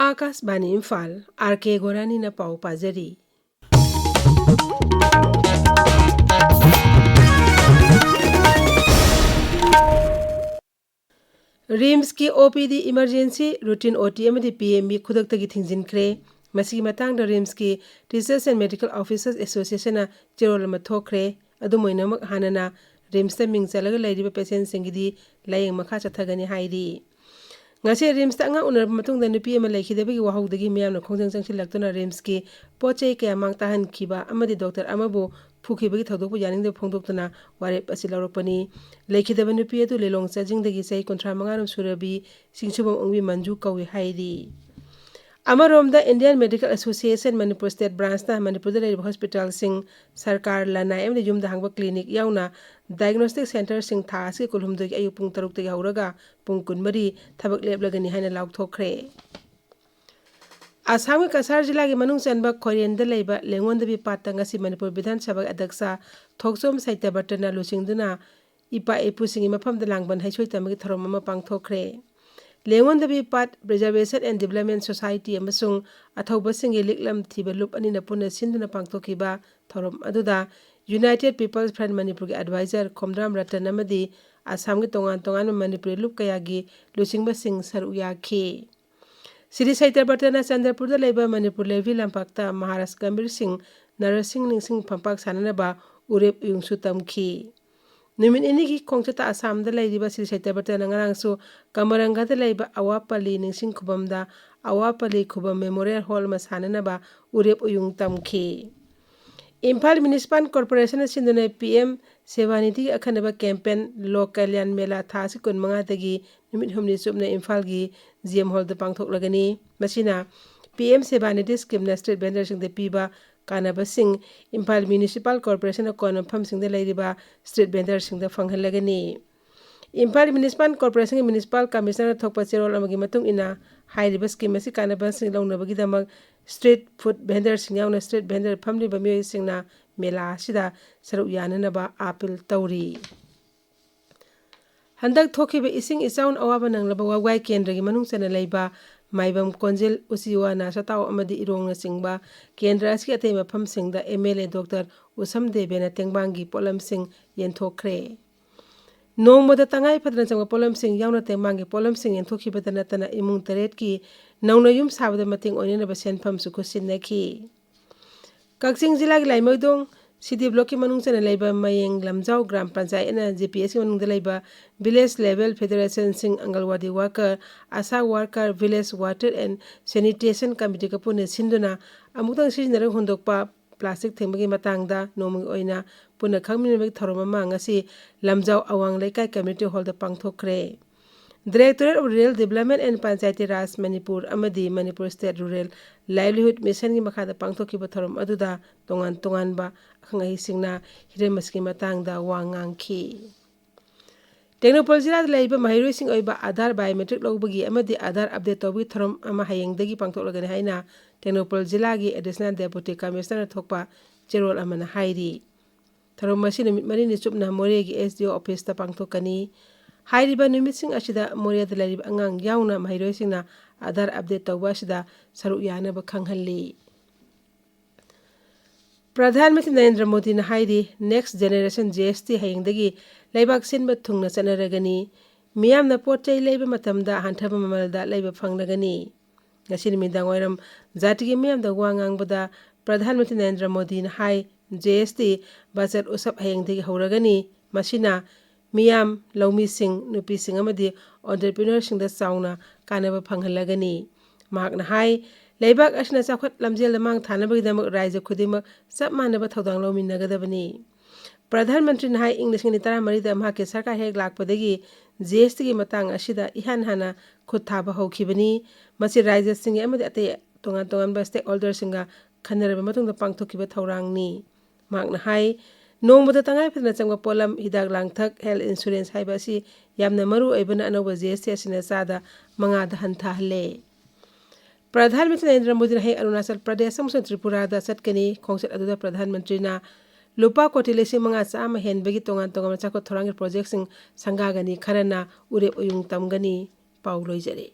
Akashvani Imphal R.K. Gorani न पाउ पाजरी रिम्स की OPD emergency routine OT PMB खुदक्तगी थिंजिनख्रे मसी मतंग रिम्स की teachers and medical officers association चेरोल थोख्रे अदुमोइनमक हानना रिम्स मिंग चलग लैरिबा पेशेंट सिंगिदी लायेंग मखा चथगनी हाइरी ngase rims ta nga unar matung da nupi ama lekhidebagi wahawdagi miyamna khongjang changsilaktuna rims ki pochei kaya mang tahan khiba amadi doctor amabu phukibagi thodokpu yaningde phongdoktuna warep asi lawrokpani lekhideba nupi atu lelong chajingdagi sei 35 surabi singsubam ongbi manju kawi hairi Amaromda Indian Medical Association Manipur State Branch na Manipur da hospital sing sarkar lana emde yumda hangba clinic yauna diagnostic center sing thas ke kulhumdagi ayu pung 6 tagi hauraga pung 12 thabak leblagani haina laukthokre Asam Kasar jila gi manung chanba Korean da leiba lengonda bi patta ngasi Manipur Bidhan Sabha Adaksha Thoksom Saitya Bartana lusingduna ipa epu singi mafam da langban haisoi tamagi thorom ama pangthokre Lengon the Pat Preservation and Development Society amasung athauba singi liklam thiba lup ani na puna sinduna pangthokiba thorom aduda United People's Front Manipur advisor Khomdram Ratan amadi Assam gi tongan Manipur lup kayagi lusingba sing saruya khe Siri Saitya Bartana Chandrapur da leba Manipur levi lampakta Maharashtra Gambir Singh Narasing Ningsing Pampak sananaba urep yungsu tamki Numin ini ki kongchata Assam da laiba Sri Saitya Bartana ngarangsu Kamaranga da laiba Awapali Ningsing Khubam da Awapali Khubam Memorial Hall masananaba urep uyung tamki Imphal Municipal Corporation sinduna PM Sevaniti akhanaba campaign Lokalyan Mela thasi kun manga dagi numit humni subna Imphal gi GM Hall da pangthoklagani masina PM Sevaniti scheme na street vendor sing de piba Kanaba Singh Imphal Municipal Corporation of Konampham Singh da Lairiba Street Vendor Singh da Fanghalagani Imphal Municipal Corporation Municipal Commissioner Thokpa Cherol amagi matung ina hairiba scheme asi Kanaba Singh launabagi damak Street Food Vendor Singh yauna Street Vendor Family Bamiyoi Singh na Mela sida saruk yananaba appeal tawri Handak thokiba ising isaun awaba nanglaba wawai kendragi manung sana laiba Maibam Konjil Usiwa na Satao amadi irong na singba Kendra aski atay mapam singda MLA Dr. Usam Debe na Tengbangi Polam Singh yenthokre. Nong moda tangay padran sangwa Polam Singh yaw na Tengbangi Polam Singh yenthoki badana tana imung taret ki naw na yung sabada mating onin na basen pam sukusin na ki. Kagsing zilag laimoydong City Block ki manung sana laiba mayeng lamjaw Gram Panchayat na GPS ki manung dalaiba Village Level Federation Sing Angalwadi Worker Asa Worker Village Water and Sanitation Committee ka puna sinduna amutang sisinarang hundokpa plastic thembagi matangda nomong oina puna khangminabagi tharomama ngasi lamjaw awang laikai community hall da pangthokre Directorate of Rural Development and Panchayati Raj Manipur amadi Manipur State Rural Livelihood Mission gi makhada pangthokiba thorom aduda tongan ba khangai singna hiremaski matangda wangangki Technopol jila laiba mahiroi sing oiba Aadhaar biometric logbagi amadi Aadhaar update tobi thorom ama hayengdagi pangthoklagani haina Technopol jila gi Additional Deputy Commissioner thokpa Cherol amana hairi thorom masi numit mari ni chupna more gi SDO office ta pangthokani Hairiba numit sing asida Moria da lariba angang yauna mahiroi singna Aadhaar update tawba asida saruk yana ba khanghalli Pradhan Mantri Narendra Modi na hairi Next Generation GST hayengdagi laibak sinba thungna chanaragani miyam na pochai laiba matamda hanthaba mamalda laiba phanglagani ngasi midang oiram zatigi miyam da wangang bada Pradhan Mantri Narendra Modi na hai GST budget usap hayengdagi hauragani masina Miyam Laumi Singh Nupi Singh amadi entrepreneur sing da sauna kanaba phanghalagani mahakna hai laibak asna chakhot lamjel lamang thanabagi damak raija khudimak sab manaba thodang lomin nagadabani Pradhan Mantri na hai English ni tara mari da mahake sarkar hek lakpadagi GST gi matang asida ihan hana khutthaba hokibani masi raija sing amadi ate tongan ba stakeholder singa khanaraba matungda pangthokiba thorangni mahakna hai Nongboda tangay padna changwa polam hidak langthak health insurance haiba si yamna maru aibana anoba GST asina sada manga da hanthahle Pradhan Mantri Narendra Modi na hai Arunachal Pradesh amsung Tripura da satkani khongset aduda Pradhan Mantri na lupa koti lesi manga sama henbagi tongan machako thorangir project sing sangagani kharana urep uyung tamgani pauloi jare